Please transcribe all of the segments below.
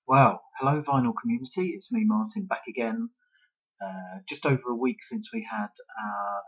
Well, hello vinyl community, it's me Martin back again. Just over a week since we had our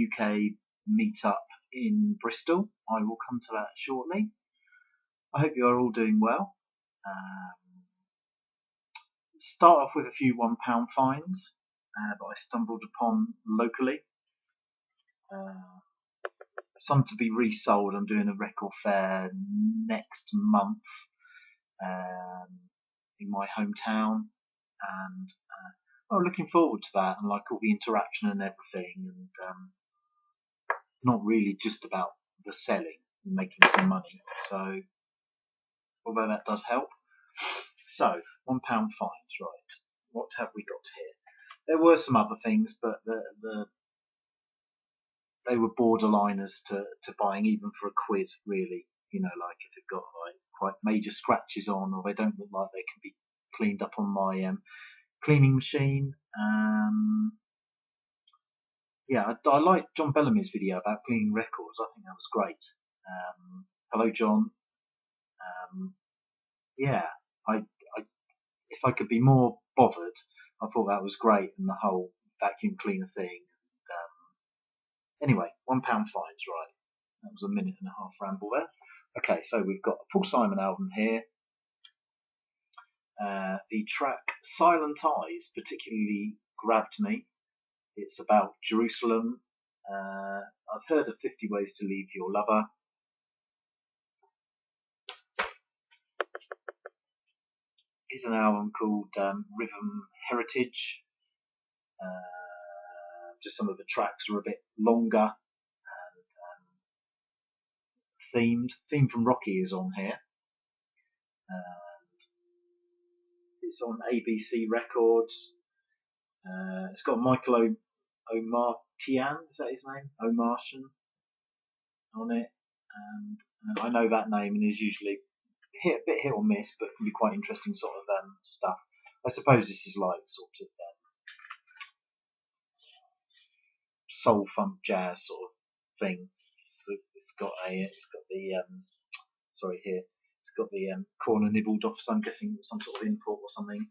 UK meetup in Bristol. I will come to that shortly. I hope you are all doing well. Start off with a few £1 fines that I stumbled upon locally. Some to be resold. I'm doing a record fair next month in my hometown, and I'm looking forward to that, and like all the interaction and everything, and not really just about the selling and making some money. So, although that does help. So, £1 fines, right? What have we got here? There were some other things, but they were borderliners to buying, even for £1, really. You know, like if it got like quite major scratches on, or they don't look like they can be cleaned up on my cleaning machine. Yeah, I liked John Bellamy's video about cleaning records. I think that was great. Hello, John. Yeah, if I could be more bothered, I thought that was great, and the whole vacuum cleaner thing. Anyway, £1 fines, right? That was a minute and a half ramble there. Okay, so we've got a Paul Simon album here. The track Silent Eyes particularly grabbed me. It's about Jerusalem. I've heard of 50 Ways to Leave Your Lover. Here's an album called Rhythm Heritage. Just some of the tracks are a bit longer and themed. Theme from Rocky is on here. And it's on ABC Records. It's got Michael Omartian, is that his name? Omartian on it. And I know that name, and is usually a bit hit or miss, but can be quite interesting sort of stuff. I suppose this is like sort of soul funk jazz sort of thing. So it's got the corner nibbled off, so I'm guessing some sort of import or something.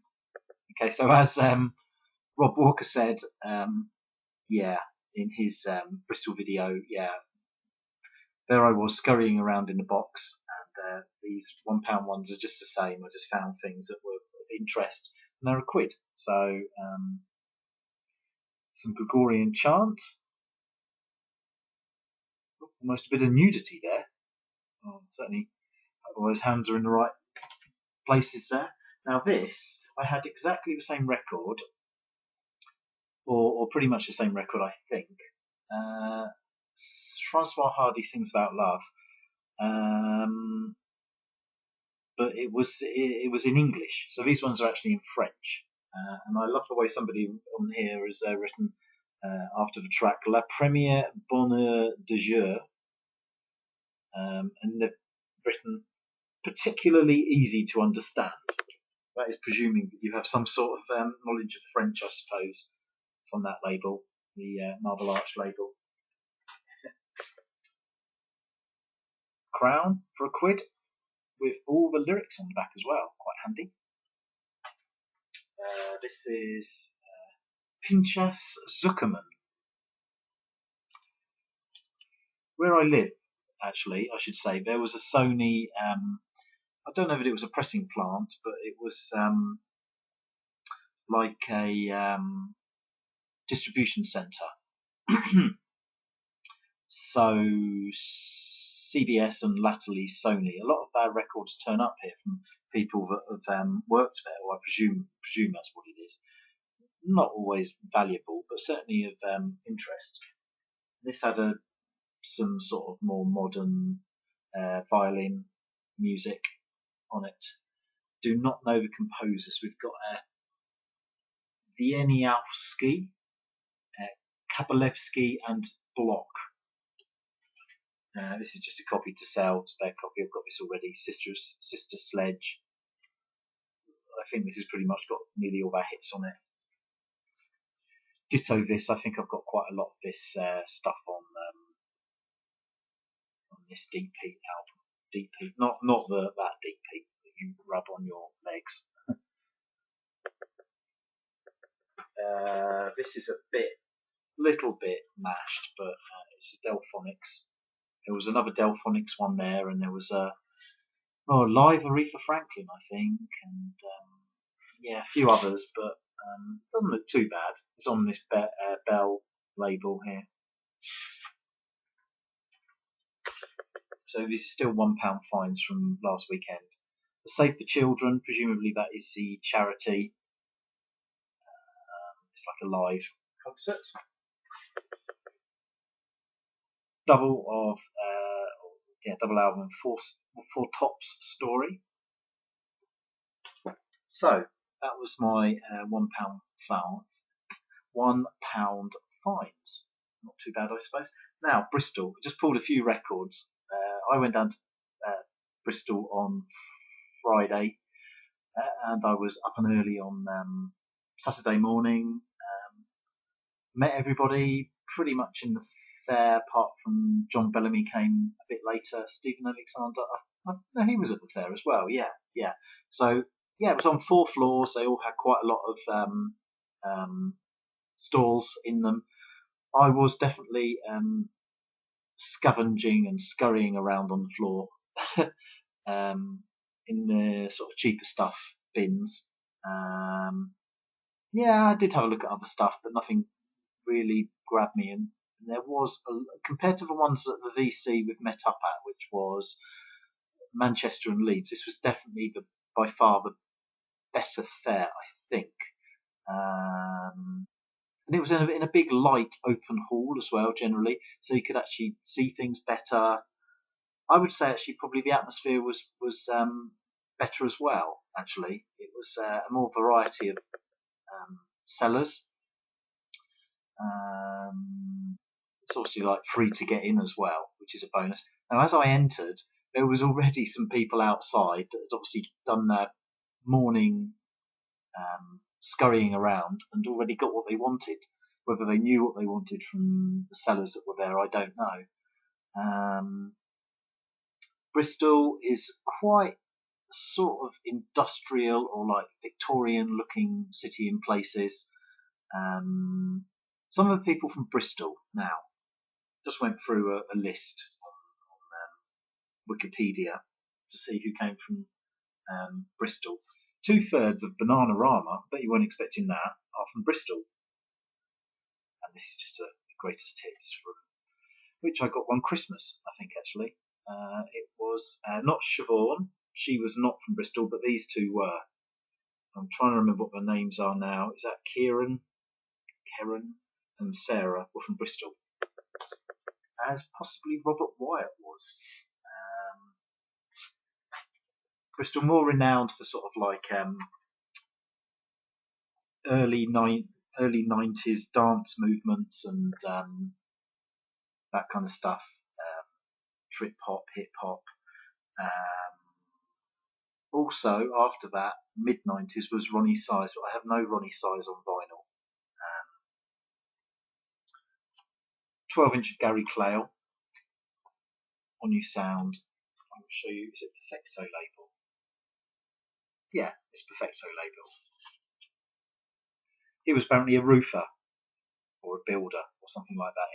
Okay, so as Rob Walker said, in his Bristol video, there I was scurrying around in the box, and these £1 ones are just the same. I just found things that were of interest, and they're £1. So some Gregorian chant, almost a bit of nudity there. Certainly, all those hands are in the right places there. Now this, I had exactly the same record, or pretty much the same record, I think. Francois Hardy Sings About Love, but it was in English. So these ones are actually in French, and I love the way somebody on here has written after the track La Première Bonne de Jeu, and they've written particularly easy to understand. That is presuming that you have some sort of knowledge of French, I suppose. It's on that label, the Marble Arch label. Crown for £1, with all the lyrics on the back as well. Quite handy. This is Pinchas Zuckerman. Where I live, actually, I should say, there was a Sony, I don't know if it was a pressing plant, but it was like a distribution centre. So CBS and latterly Sony, a lot of our records turn up here from people that have worked there, or I presume that's what it is. Not always valuable, but certainly of interest. This had some sort of more modern violin music on it. Do not know the composers. We've got Wieniawski, Kabalevsky, and Block. This is just a copy to sell, spare copy. I've got this already. Sister Sledge. I think this has pretty much got nearly all our hits on it. Ditto this. I think I've got quite a lot of this stuff on this Deep Heat album. Deep Heat, not that Deep Heat that you rub on your This is a little bit mashed, but it's a Delphonics. There was another Delphonics one there, and there was a live Aretha Franklin, I think, and a few others, but doesn't look too bad. It's on this Bell label here. So these are still £1 fines from last weekend. The Save the Children, presumably that is the charity. It's like a live concert. Double album, four tops story. So that was my £1 fine. £1 fines. Not too bad, I suppose. Now Bristol. Just pulled a few records. I went down to Bristol on Friday, and I was up and early on Saturday morning. Met everybody pretty much in the fair, apart from John Bellamy came a bit later. Stephen Alexander, no, he was at the fair as well. Yeah. So it was on 4 floors. They all had quite a lot of stalls in them. I was definitely scavenging and scurrying around on the floor in the sort of cheaper stuff bins. I did have a look at other stuff, but nothing really grabbed me. And there was, compared to the ones that the VC we've met up at, which was Manchester and Leeds, this was definitely by far the better fair, I think. And it was in a big light open hall as well, generally, so you could actually see things better. I would say actually probably the atmosphere was better as well. Actually, it was a more variety of sellers. It's obviously like free to get in as well, which is a bonus. Now, as I entered, there was already some people outside that had obviously done their morning scurrying around and already got what they wanted. Whether they knew what they wanted from the sellers that were there, I don't know. Bristol is quite sort of industrial or like Victorian looking city in places. Some of the people from Bristol now, just went through a list on Wikipedia to see who came from Bristol. 2/3 of Bananarama, bet you weren't expecting that, are from Bristol. And this is just the greatest hits, from which I got one Christmas, I think, actually. It was not Siobhan, she was not from Bristol, but these two were. I'm trying to remember what their names are now. Is that Karen, and Sarah were from Bristol, as possibly Robert Wyatt was. Bristol, more renowned for sort of like early 90s dance movements and that kind of stuff, trip hop, hip hop. Also, after that, mid 90s was Ronnie Size, but I have no Ronnie Size on vinyl. 12-inch of Gary Clayle on You Sound. I will show you. Is it Perfecto label? Yeah, it's Perfecto label. He was apparently a roofer or a builder or something like that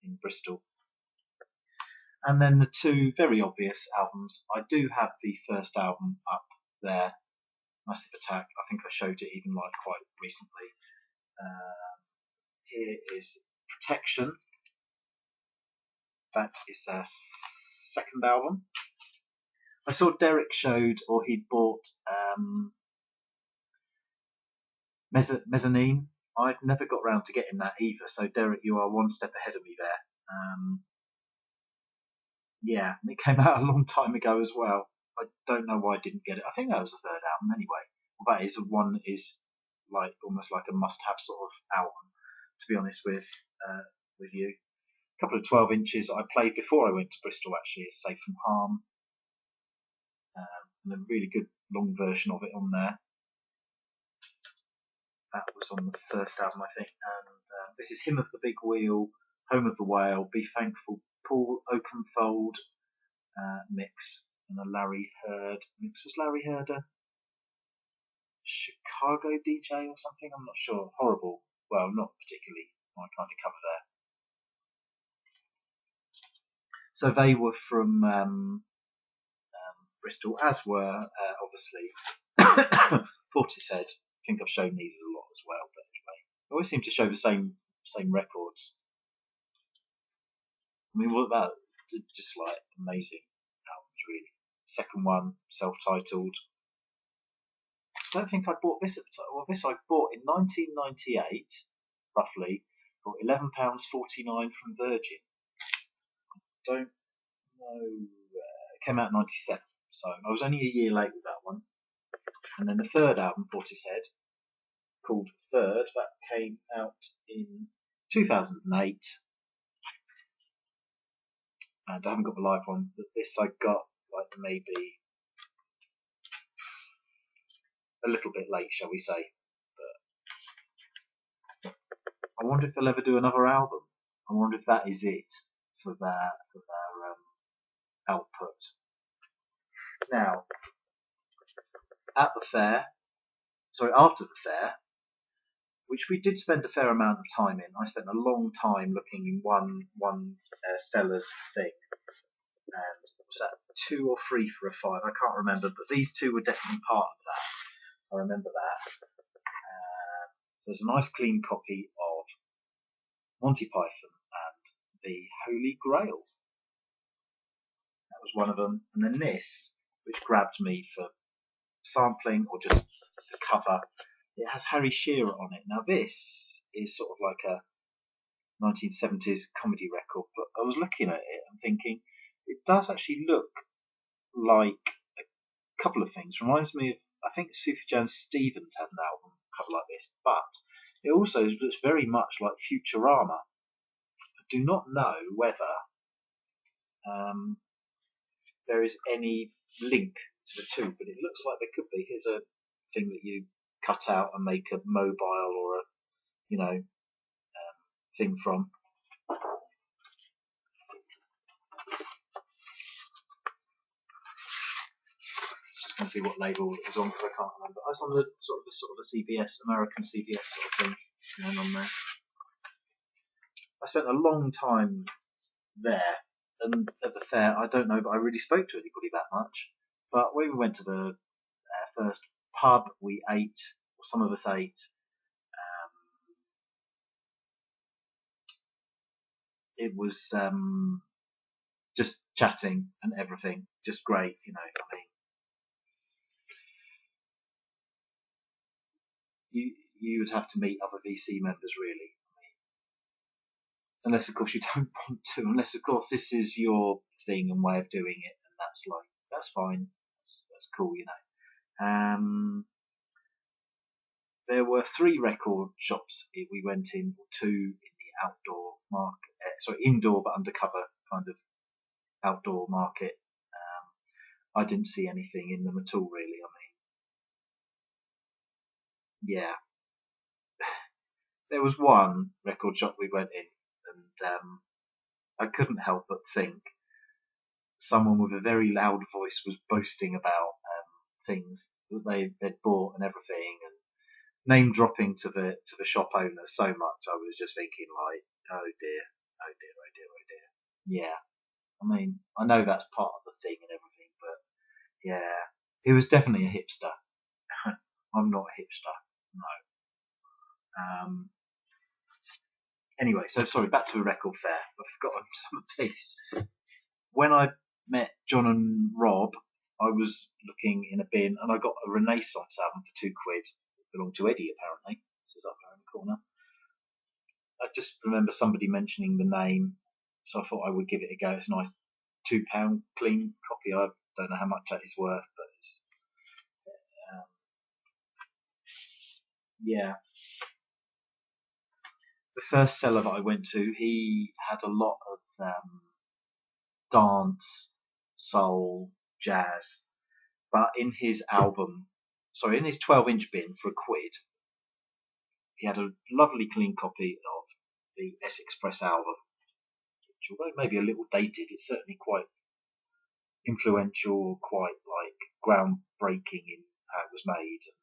in Bristol. And then the two very obvious albums. I do have the first album up there, Massive Attack. I think I showed it even like quite recently. Here is Protection. That is their second album. I saw Derek showed, or he'd bought Mezzanine. I've never got round to getting that either, so Derek, you are one step ahead of me there. Yeah, and it came out a long time ago as well. I don't know why I didn't get it. I think that was the third album anyway. Well, that is one is like almost like a must-have sort of album, to be honest with you. A couple of 12 inches I played before I went to Bristol actually is Safe from Harm, and a really good long version of it on there. That was on the first album, I think. And this is Hymn of the Big Wheel, Home of the Whale, Be Thankful, Paul Oakenfold mix, and a Larry Heard mix. Was Larry Herder? Chicago DJ or something. I'm not sure. Horrible. Well, not particularly my kind of cover there. So they were from Bristol, as were obviously Portishead. I think I've shown these a lot as well, but anyway, they always seem to show the same records. I mean, what about just like amazing albums, really? Second one, self-titled. I don't think I bought this at the time. Well, this I bought in 1998, roughly, for £11.49 from Virgin. Don't know. It came out in '97, so I was only a year late with that one. And then the third album, Portishead, called Third, that came out in 2008. And I haven't got the live one, but this I got like maybe a little bit late, shall we say. But I wonder if they'll ever do another album. I wonder if that is it for their output. Now, after the fair, which we did spend a fair amount of time in. I spent a long time looking in one seller's thing, and was that 2 or 3 for a 5? I can't remember, but these two were definitely part of that. I remember that. So there's a nice clean copy of Monty Python and the Holy Grail. That was one of them, and then this, which grabbed me for sampling or just the cover. It has Harry Shearer on it. Now this is sort of like a 1970s comedy record, but I was looking at it and thinking it does actually look like a couple of things. Reminds me of, I think Sufjan Stevens had an album cover like this, but it also looks very much like Futurama. I do not know whether there is any link to the two, but it looks like there could be. Here's a thing that you cut out and make a mobile or a thing from. Just want to see what label it was on, because I can't remember. I was on the sort of a CBS, American CBS sort of thing going on there. I spent a long time there, and at the fair, I don't know, but I really spoke to anybody that much. But when we went to the first pub, we ate, or some of us ate. It was just chatting and everything, just great, I mean, you would have to meet other VC members, really. Unless, of course, you don't want to. Unless, of course, this is your thing and way of doing it, and that's fine. That's cool, There were 3 record shops we went in, 2 in the outdoor market, indoor but undercover kind of outdoor market. I didn't see anything in them at all, really. I mean, yeah. There was one record shop we went in, and I couldn't help but think someone with a very loud voice was boasting about things that they'd bought and everything, and name dropping to the shop owner so much. I was just thinking, like, oh dear, oh dear, oh dear, oh dear. Yeah, I mean, I know that's part of the thing and everything, but yeah, he was definitely a hipster. I'm not a hipster, no. Anyway, so sorry, back to the record fair. I've forgotten some of these. When I met John and Rob, I was looking in a bin and I got a Renaissance album for £2. It belonged to Eddie, apparently. This is up there in the corner. I just remember somebody mentioning the name, so I thought I would give it a go. It's a nice £2 clean copy. I don't know how much that is worth, but it's yeah. The first seller that I went to, he had a lot of dance, soul, jazz, but in his in his 12-inch bin for £1, he had a lovely clean copy of the S Express album, which, although maybe a little dated, it's certainly quite influential, quite like groundbreaking in how it was made. And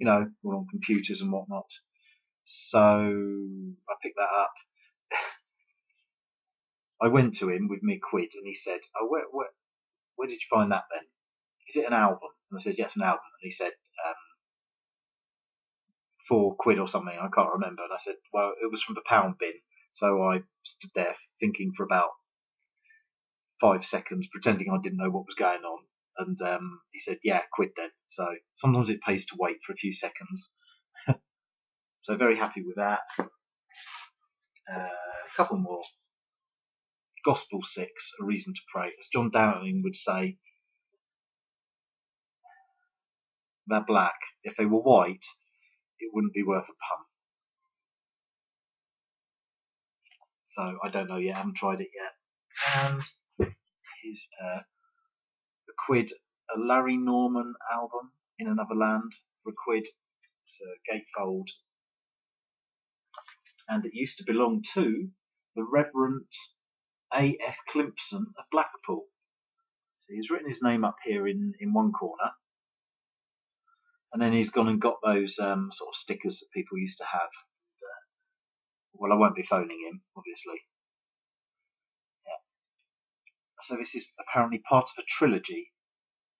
all on computers and whatnot. So I picked that up. I went to him with me quid, and he said, "Oh, where did you find that then? Is it an album?" And I said, "Yes, an album." And he said, £4 or something. I can't remember. And I said, "Well, it was from the pound bin." So I stood there thinking for about 5 seconds, pretending I didn't know what was going on. And he said, "Yeah, quid then." So sometimes it pays to wait for a few seconds. So very happy with that. A couple more. Gospel 6, A Reason to Pray. As John Dowling would say, they're black. If they were white, it wouldn't be worth a pun. So I don't know yet. I haven't tried it yet. And here's a quid, a Larry Norman album, In Another Land, for a quid. It's a gatefold. And it used to belong to the Reverend A.F. Climpson of Blackpool. So he's written his name up here in one corner. And then he's gone and got those sort of stickers that people used to have. Well, I won't be phoning him, obviously. Yeah. So this is apparently part of a trilogy,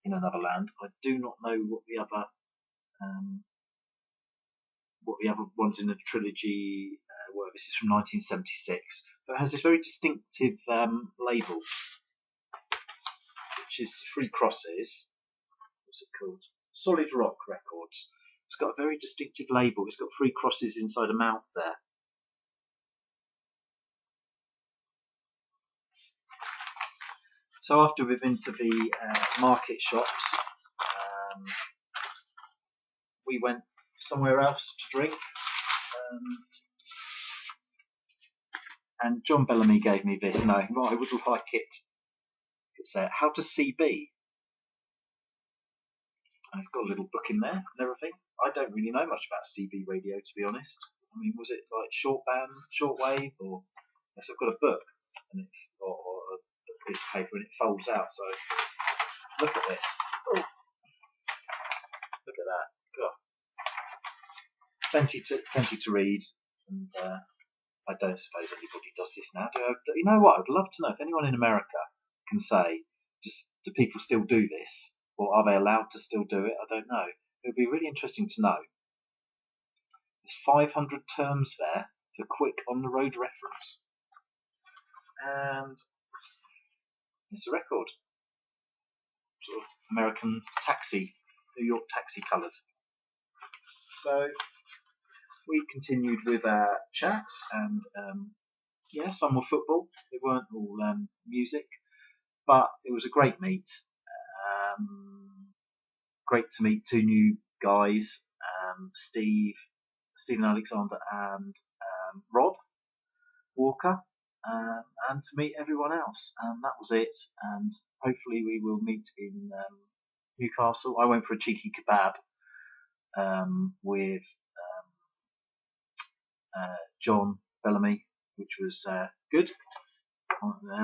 In Another Land. I do not know what the other ones in the trilogy were. This is from 1976, but it has this very distinctive label, which is 3 crosses. What's it called? Solid Rock Records. It's got a very distinctive label. It's got 3 crosses inside a mouth there. So after we've been to the market shops, we went somewhere else to drink. And John Bellamy gave me this, and I would like it. It's How to CB. And it's got a little book in there and everything. I don't really know much about CB radio, to be honest. I mean, was it like shortwave, or yes, I've got a book and or a piece of paper, and it folds out. So look at this. Oh, look at that. God. Plenty to read, and I don't suppose anybody does this now. You know what? I'd love to know if anyone in America can say, do people still do this, or are they allowed to still do it? I don't know. It would be really interesting to know. There's 500 terms there for quick on-the-road reference. And it's a record. Sort of American taxi, New York taxi coloured. So we continued with our chats, and some were football. They weren't all music, but it was a great meet. Great to meet 2 new guys, Stephen Alexander and Rob Walker, and to meet everyone else. And that was it. And hopefully we will meet in Newcastle. I went for a cheeky kebab with John Bellamy, which was good.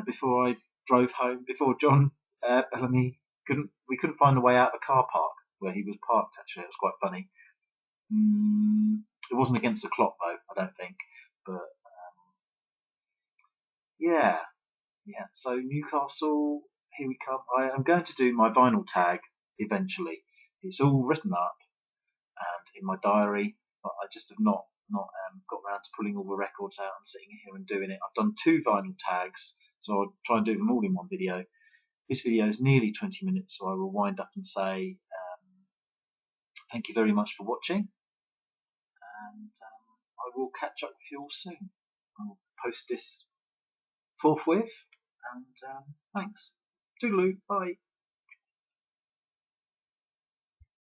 Before I drove home, before John Bellamy we couldn't find the way out of the car park where he was parked. Actually, it was quite funny. It wasn't against the clock though, I don't think. But yeah. So Newcastle, here we come. I am going to do my vinyl tag eventually. It's all written up and in my diary, but I just have not got around to pulling all the records out and sitting here and doing it. I've done 2 vinyl tags, so I'll try and do them all in one video. This video is nearly 20 minutes, so I will wind up and say thank you very much for watching, and I will catch up with you all soon. I will post this forthwith, and thanks. Toodaloo, bye.